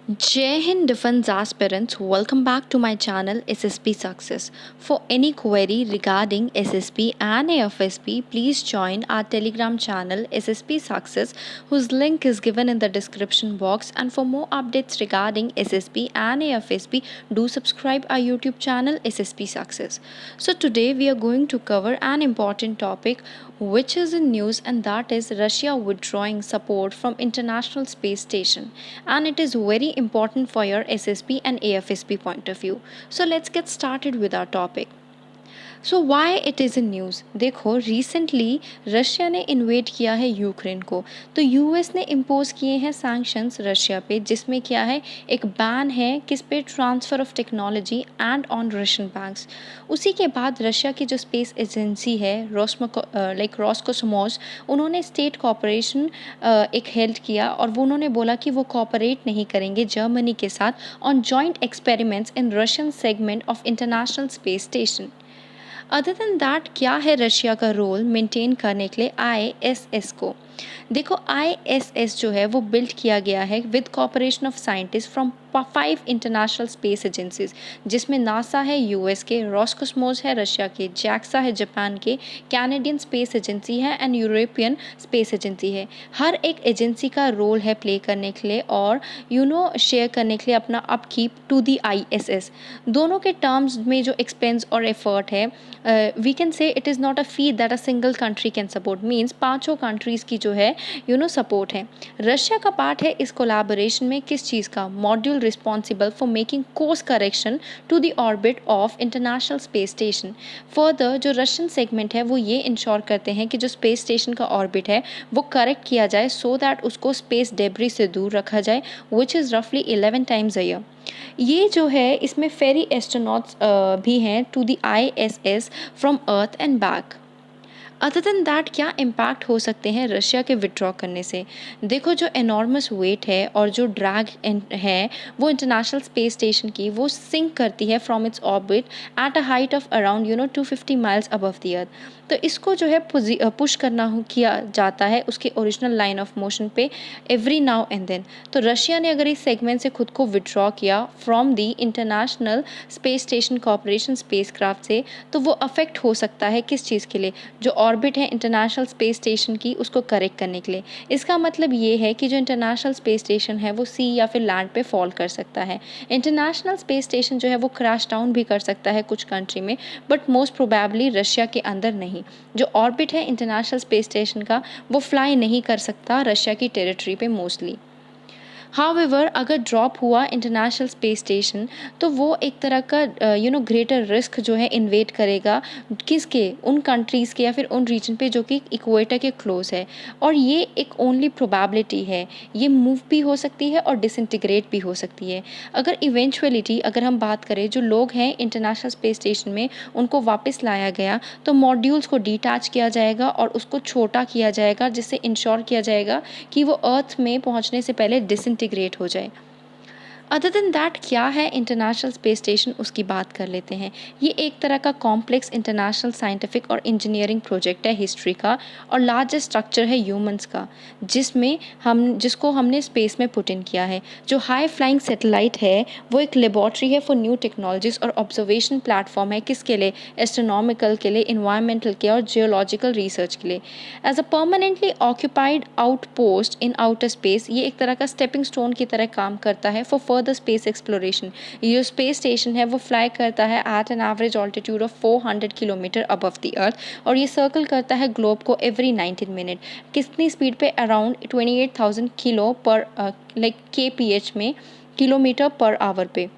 Jai Hind Defense aspirants, welcome back to my channel SSP Success. For any query regarding SSP and AFSP, please join our Telegram channel SSP Success, whose link is given in the description box. And for more updates regarding SSP and AFSP, do subscribe our YouTube channel SSP Success. So today we are going to cover an important topic which is in news, and that is Russia withdrawing support from International Space Station, and it is very important for your SSP and AFSP point of view. So let's get started with our topic. So why it is in news. देखो, recently Russia ने invade किया है Ukraine को, तो US ने impose किए हैं sanctions Russia पे, जिसमें क्या है, एक बैन है किस पे, transfer of technology and on Russian banks. उसी के बाद रशिया की जो स्पेस एजेंसी है रॉस्कोसमोस, उन्होंने स्टेट कॉपरेशन एक हेल्ड किया, और वो उन्होंने बोला कि वो कॉपरेट नहीं करेंगे जर्मनी के साथ on joint experiments in Russian segment of international space station. Other than that, क्या है रशिया का रोल मेंटेन करने के लिए आईएसएस को। देखो, आईएसएस जो है वो बिल्ड किया गया है with cooperation of scientist from 5 international space agencies, जिसमें नासा है यूएस के, रॉस्कोसमोस है रशिया के, जैक्सा है जापान के, कैनेडियन स्पेस एजेंसी है एंड यूरोपियन स्पेस एजेंसी है। हर एक एजेंसी का रोल है प्ले करने के लिए और शेयर करने के लिए अपना अपकीप टू दी आईएसएस। दोनों के टर्म्स में जो एक्सपेंस और एफर्ट है, we can say it is not a feat that a single country can support, means पाँचों कंट्रीज़ की जो है सपोर्ट है। रशिया का पार्ट है इस कोलैबोरेशन में किस चीज़ का, module responsible for making course correction to the orbit of international space station. Further जो रशियन सेगमेंट है वो ये इंश्योर करते हैं कि जो स्पेस स्टेशन का ऑर्बिट है वो करेक्ट किया जाए, सो दैट उसको स्पेस डेब्री से दूर रखा जाए, विच इज़ रफली 11 टाइम्स अ ईयर। ये जो है इसमें फेरी एस्ट्रोनॉट्स भी हैं to the ISS from earth and back. Other than that, क्या इम्पैक्ट हो सकते हैं रशिया के विड्रॉ करने से। देखो, जो एनॉर्मस वेट है और जो ड्रैग है वो इंटरनेशनल स्पेस स्टेशन की, वो सिंक करती है from its orbit at a height of around 250 miles above the अर्थ। तो इसको जो है पुश करना किया जाता है उसके ओरिजिनल लाइन ऑफ मोशन पे एवरी नाउ एंड देन। तो रशिया ने अगर इस सेगमेंट से खुद को विड्रॉ किया from the international space station cooperation spacecraft से, तो वो अफेक्ट हो सकता है किस चीज़ के लिए, जो ऑर्बिट है इंटरनेशनल स्पेस स्टेशन की उसको करेक्ट करने के लिए। इसका मतलब ये है कि जो इंटरनेशनल स्पेस स्टेशन है वो सी या फिर लैंड पे फॉल कर सकता है। इंटरनेशनल स्पेस स्टेशन जो है वो क्रैश डाउन भी कर सकता है कुछ कंट्री में, बट मोस्ट प्रोबेबली रशिया के अंदर नहीं। जो ऑर्बिट है इंटरनेशनल स्पेस स्टेशन का वो फ्लाई नहीं कर सकता रशिया की टेरिटरी पे मोस्टली। हाउएवर, अगर ड्रॉप हुआ इंटरनेशनल स्पेस स्टेशन, तो वो एक तरह का ग्रेटर रिस्क जो है इन्वेट करेगा किसके, उन कंट्रीज़ के या फिर उन रीजन पे जो कि इक्वेटर के क्लोज है। और ये एक ओनली प्रोबेबिलिटी है, ये मूव भी हो सकती है और डिसइंटीग्रेट भी हो सकती है। अगर इवेंचुअलिटी अगर हम बात करें, जो लोग हैं इंटरनेशनल स्पेस स्टेशन में उनको वापस लाया गया, तो मॉड्यूल्स को डिटैच किया जाएगा और उसको छोटा किया जाएगा, जिससे इंश्योर किया जाएगा कि वो अर्थ में पहुंचने से पहले डिसइंटीग्रेट हो जाए। अदर देन दैट, क्या है इंटरनेशनल स्पेस स्टेशन, उसकी बात कर लेते हैं। ये एक तरह का कॉम्प्लेक्स इंटरनेशनल साइंटिफिक और इंजीनियरिंग प्रोजेक्ट है हिस्ट्री का, और लार्जेस्ट स्ट्रक्चर है ह्यूमंस का, जिसको हमने स्पेस में पुट इन किया है। जो हाई फ्लाइंग सैटेलाइट है वो एक लेबॉर्ट्री है फॉर न्यू टेक्नोलॉजीज और ऑब्जर्वेशन प्लेटफॉर्म है किसके लिए, एस्ट्रोनॉमिकल के लिए, इन्वायरमेंटल के और जियोलॉजिकल रिसर्च के लिए। As a permanently occupied outpost in outer space, ये एक तरह का स्टेपिंग स्टोन की तरह काम करता है फॉर फर्दर स्पेस एक्सप्लोरेशन। ये जो स्पेस स्टेशन है वो फ्लाई करता है at an average altitude of 400 kilometre above the earth, और ये सर्कल करता है ग्लोब को एवरी 19 मिनट। कितनी स्पीड पे, अराउंड 28,000 किलो पर kph में, किलोमीटर पर आवर पे।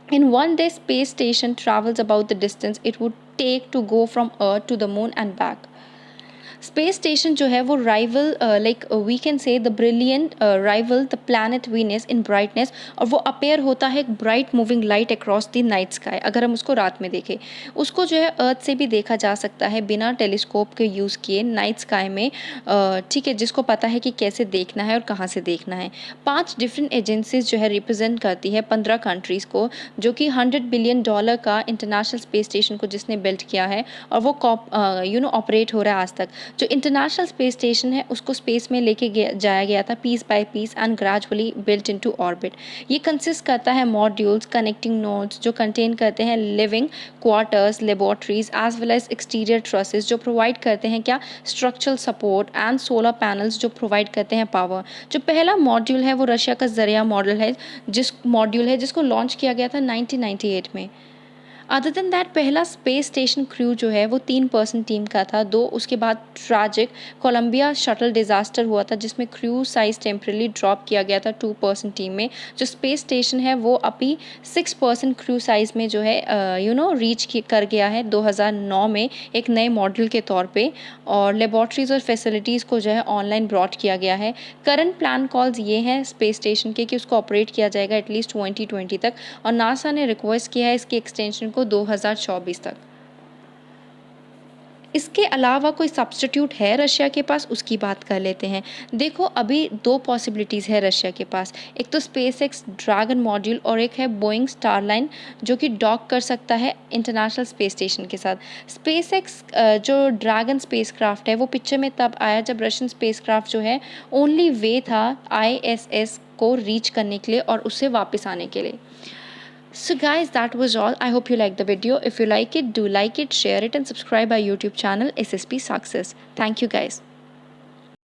In one day, space station travels about the distance it would take to go from Earth to the moon and back. Space station जो है वो rival we can say the brilliant rival the planet Venus in brightness, और वो appear होता है एक bright moving light across the night sky. अगर हम उसको रात में देखें, उसको जो है अर्थ से भी देखा जा सकता है बिना टेलीस्कोप के यूज़ किए नाइट स्काई में, ठीक है, जिसको पता है कि कैसे देखना है और कहाँ से देखना है। 5 डिफरेंट एजेंसीज जो है रिप्रेजेंट करती है 15 कंट्रीज़ को, जो कि $100 बिलियन का इंटरनेशनल स्पेस स्टेशन को जिसने बिल्ड किया है, और वो ऑपरेट हो रहा है आज तक। जो इंटरनेशनल स्पेस स्टेशन है उसको स्पेस में लेके जाया गया था piece by piece and gradually built into orbit. ये कंसिस्ट करता है मॉड्यूल्स, कनेक्टिंग नोड्स जो कंटेन करते हैं living quarters, laboratories as well as exterior trusses जो प्रोवाइड करते हैं क्या, structural support and solar panels जो प्रोवाइड करते हैं पावर। जो पहला मॉड्यूल है वो रशिया का ज़रिया मॉड्यूल है जिसको लॉन्च किया गया था 1998 में। अदर देन दैट पहला स्पेस स्टेशन क्रू जो है वो 3 पर्सन टीम का था। दो उसके बाद ट्रैजिक कोलंबिया शटल डिज़ास्टर हुआ था जिसमें क्रू साइज टेम्परली ड्रॉप किया गया था 2 पर्सन टीम में। जो स्पेस स्टेशन है वो अभी 6 पर्सन क्रू साइज में जो है रीच कर गया है 2009 में एक नए मॉडल के तौर पे। और लेबॉर्ट्रीज और फैसिलिटीज़ को जो है ऑनलाइन ब्रॉड किया गया है। करंट प्लान कॉल्स ये हैं स्पेस स्टेशन के कि उसको ऑपरेट किया जाएगा एटलीस्ट 2020 तक, और नासा ने रिक्वेस्ट किया है इसकी एक्सटेंशन को 2024 तक। इसके अलावा कोई सब्स्टिट्यूट है रशिया के पास, उसकी बात कर लेते हैं। देखो अभी 2 पॉसिबिलिटीज़ है रशिया के पास, एक तो स्पेस एक्स ड्रैगन मॉड्यूल और एक है बोइंग स्टारलाइन जो कि डॉक कर सकता है इंटरनेशनल स्पेस स्टेशन के साथ। स्पेस एक्स जो ड्रैगन स्पेस क्राफ्ट है वो पिक्चर में तब आया जब रशियन स्पेस क्राफ्ट जो है ओनली वे था ISS को रीच करने के लिए और उससे वापस आने के लिए। So guys, that was all. I hope you liked the video. If you like it, do like it, share it and subscribe our YouTube channel SSP Success. Thank you guys.